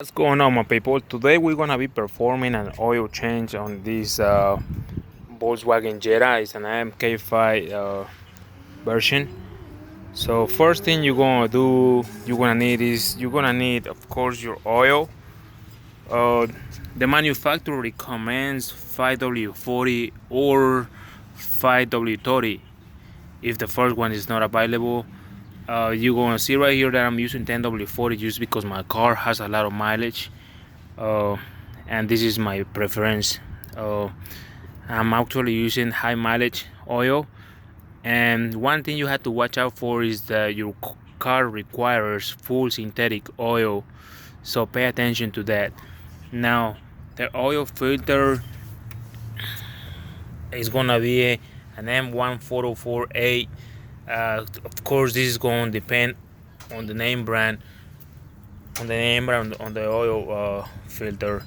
What's going on, my people? Today we're gonna be performing an oil change on this Volkswagen Jetta. It's an mk5 version. So first thing you're gonna need, of course, your oil. uh, the manufacturer recommends 5W40 or 5W30 if the first one is not available. You're gonna see right here that I'm using 10W40 just because my car has a lot of mileage, uh, and this is my preference. uh, I'm actually using high mileage oil, and one thing you have to watch out for is that your car requires full synthetic oil, so pay attention to that. Now, the oil filter is gonna be an M14048. Of course, this is going to depend on the name brand, on the oil filter.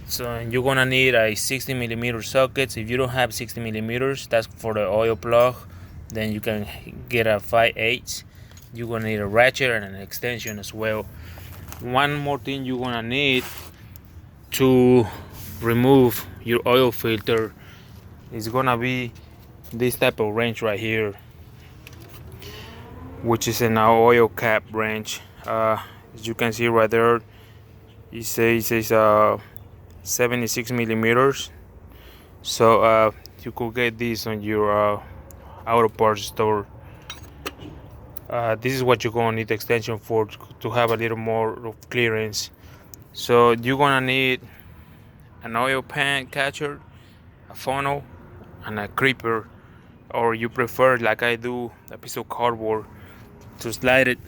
So you're gonna need a 60 millimeter sockets. If you don't have 60 millimeters, that's for the oil plug. Then you can get a 5/8. You're gonna need a ratchet and an extension as well. One more thing you're gonna need to remove your oil filter is gonna be this type of wrench right here, which is an oil cap wrench. As you can see right there, it says 76 millimeters. So you could get this on your auto parts store. This is what you're gonna need extension for, to have a little more of clearance. So you're gonna need an oil pan catcher, a funnel, and a creeper, or you prefer, like I do, a piece of cardboard to slide it,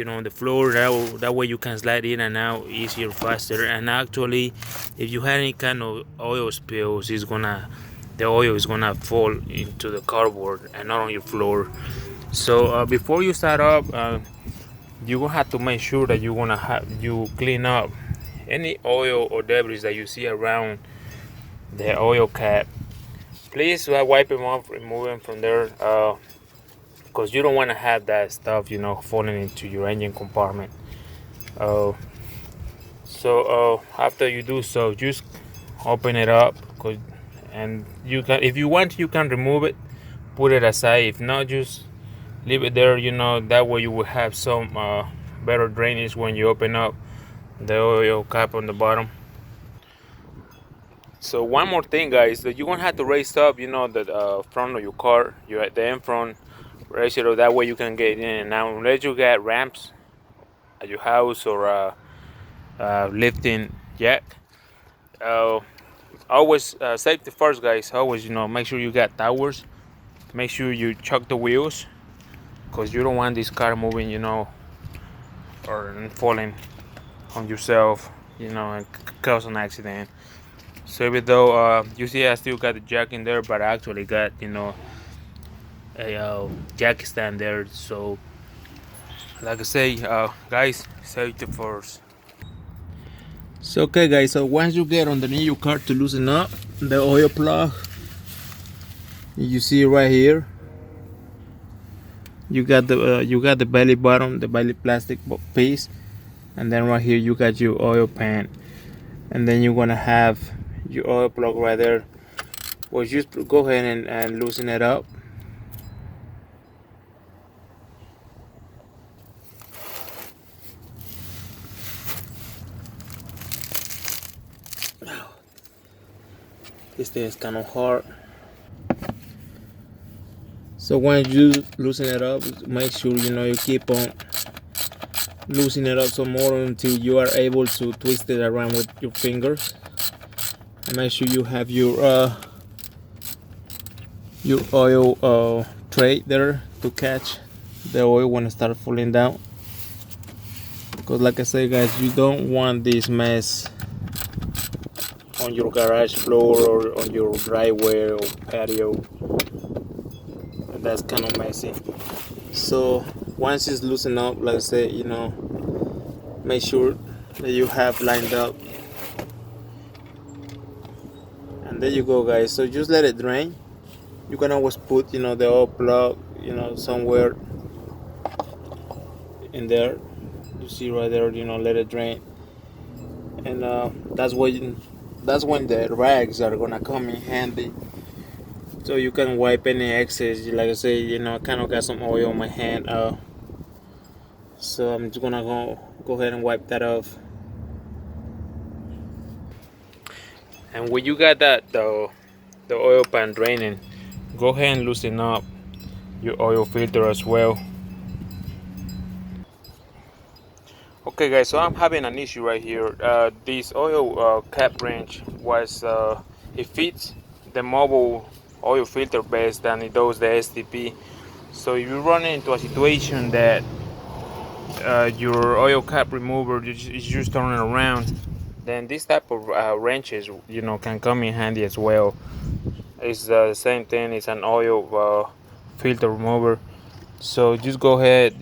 on the floor. That way you can slide in and out easier, faster. And actually, if you have any kind of oil spills, the oil is gonna fall into the cardboard and not on your floor. So before you start up, you're gonna have to make sure that you clean up any oil or debris that you see around the oil cap. Please wipe them off, remove them from there, because you don't want to have that stuff, falling into your engine compartment. So after you do so, just open it up, and you can, if you want, you can remove it, put it aside. If not, just leave it there. That way you will have some better drainage when you open up the oil cap on the bottom. So one more thing, guys, that you're gonna have to raise up, the front of your car, the end front, raise it up. That way you can get in and out. Unless you get ramps at your house or lifting jack. Always safety first, guys. Always, make sure you got towers. Make sure you chuck the wheels, because you don't want this car moving, or falling on yourself, and cause an accident. So even though you see I still got the jack in there, but I actually got, a jack stand there. So like I say, guys, safety first. So okay, guys, so once you get underneath your car to loosen up the oil plug, you see right here, you got the belly bottom, the belly plastic piece, and then right here you got your oil pan, and then you're gonna have your oil plug right there. Well, just go ahead and loosen it up. This thing is kind of hard. So once you loosen it up, make sure you keep on loosening it up some more until you are able to twist it around with your fingers. And make sure you have your oil tray there to catch the oil when it starts falling down. Because like I say, guys, you don't want this mess on your garage floor or on your driveway or patio. That's kind of messy. So once it's loosened up, like I say, make sure that you have lined up. And there you go, guys. So just let it drain. You can always put the oil plug somewhere in there. You see right there, let it drain. and that's when the rags are gonna come in handy. So you can wipe any excess. Like I say, I kind of got some oil on my hand. So I'm just gonna go ahead and wipe that off. And when you got the oil pan draining, go ahead and loosen up your oil filter as well. Okay guys, so I'm having an issue right here. This oil cap wrench was it fits the mobile oil filter best than it does the STP. So if you run into a situation that your oil cap remover is just turning around, then this type of wrenches can come in handy as well. It's the same thing. It's an oil filter remover. So just go ahead,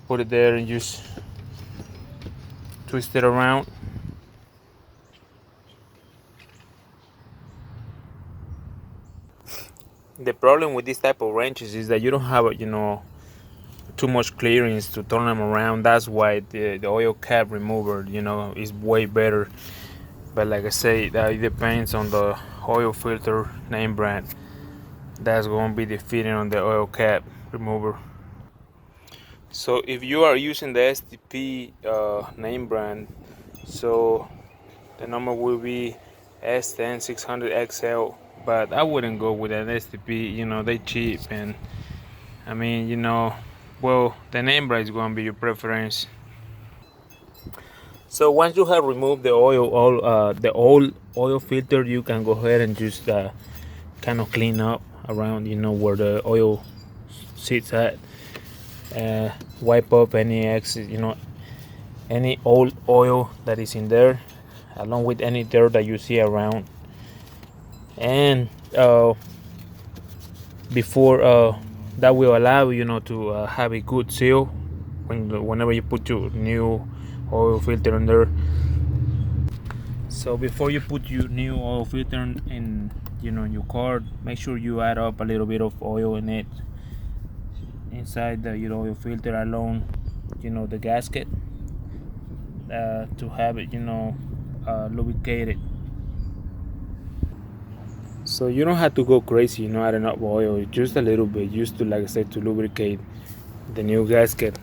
put it there and just twist it around. The problem with this type of wrenches is that you don't have too much clearance to turn them around. That's why the oil cap remover is way better. But like I say, it depends on the oil filter name brand that's going to be the fitting on the oil cap remover. So if you are using the STP name brand, so the number will be S10600XL. But I wouldn't go with an STP. They cheap, and I mean, well, the name brand is going to be your preference. So once you have removed the old oil filter, you can go ahead and just kind of clean up around, where the oil sits at. Wipe up any excess, any old oil that is in there, along with any dirt that you see around. And before that will allow to have a good seal whenever you put your new oil filter in there. So before you put your new oil filter in your car, make sure you add up a little bit of oil in it inside your oil filter along the gasket to have it lubricated. So you don't have to go crazy adding up oil, just a little bit, just to, like I said, to lubricate the new gasket,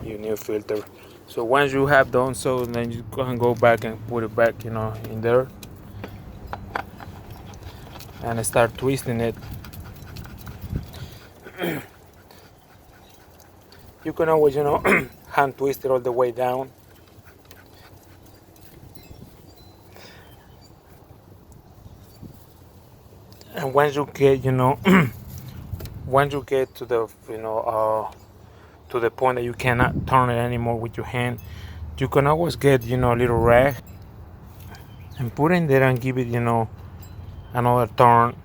your new filter. So once you have done so, then you can go back and put it back in there and start twisting it. You can always hand twist it all the way down. And once you get once you get to the to the point that you cannot turn it anymore with your hand, you can always get a little rag and put it in there and give it another turn.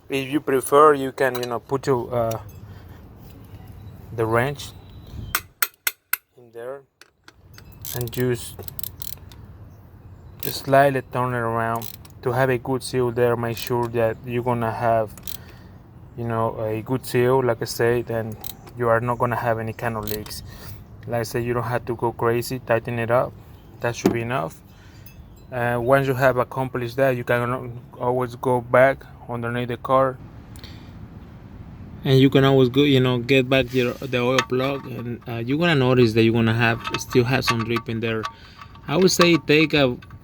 If you prefer, you can put your the wrench in there and just slightly turn it around to have a good seal there. Make sure that you're gonna have a good seal, like I said, and you are not gonna have any kind of leaks. Like I said, you don't have to go crazy. Tighten it up. That should be enough. Once you have accomplished that, you can always go back underneath the car, and you can always go get back the oil plug, and you're gonna notice that you're gonna still have some drip in there. I would say it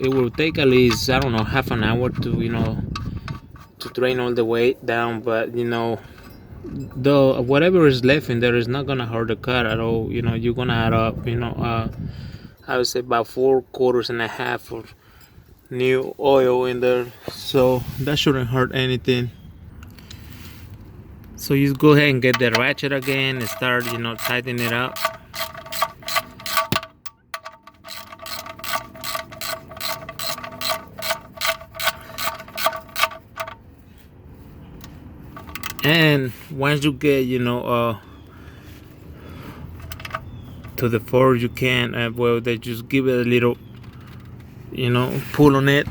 will take at least, I don't know, half an hour to drain all the way down. But the whatever is left in there is not gonna hurt the car at all. You're gonna add up I would say about 4.25 quarts of new oil in there, so that shouldn't hurt anything. So you go ahead and get the ratchet again and start tightening it up. And once you get to the force, you can well, they just give it a little pull on it.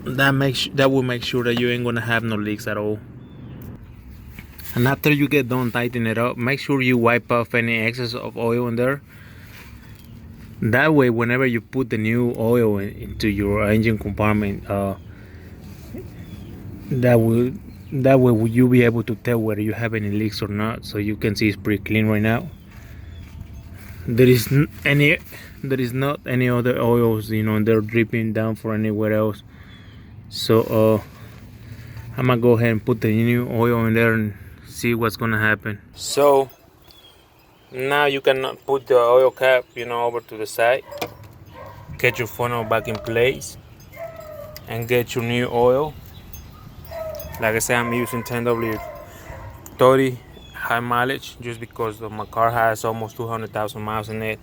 That will make sure that you ain't gonna have no leaks at all. And after you get done tightening it up, make sure you wipe off any excess of oil in there. That way, whenever you put the new oil into your engine compartment, that will that way you'll be able to tell whether you have any leaks or not. So you can see it's pretty clean right now. There is not any other oils, they're dripping down for anywhere else. So I'm gonna go ahead and put the new oil in there and see what's gonna happen. So now you can put the oil cap, over to the side. Get your funnel back in place and get your new oil. Like I said, I'm using 10W30 high mileage just because my car has almost 200,000 miles in it.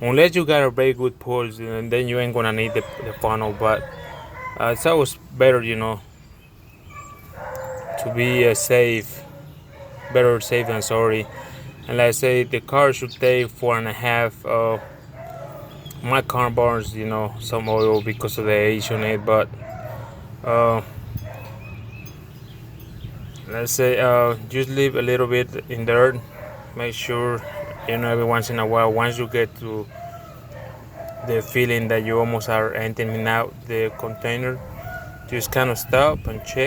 Unless you got a very good pulse, and then you ain't gonna need the funnel. But it's always better, to be better safe than sorry. And like I say, the car should take 4.5. My car burns, some oil because of the age on it, but let's say just leave a little bit in there. Make sure, every once in a while, once you get to the feeling that you almost are emptying out the container, just kind of stop and check.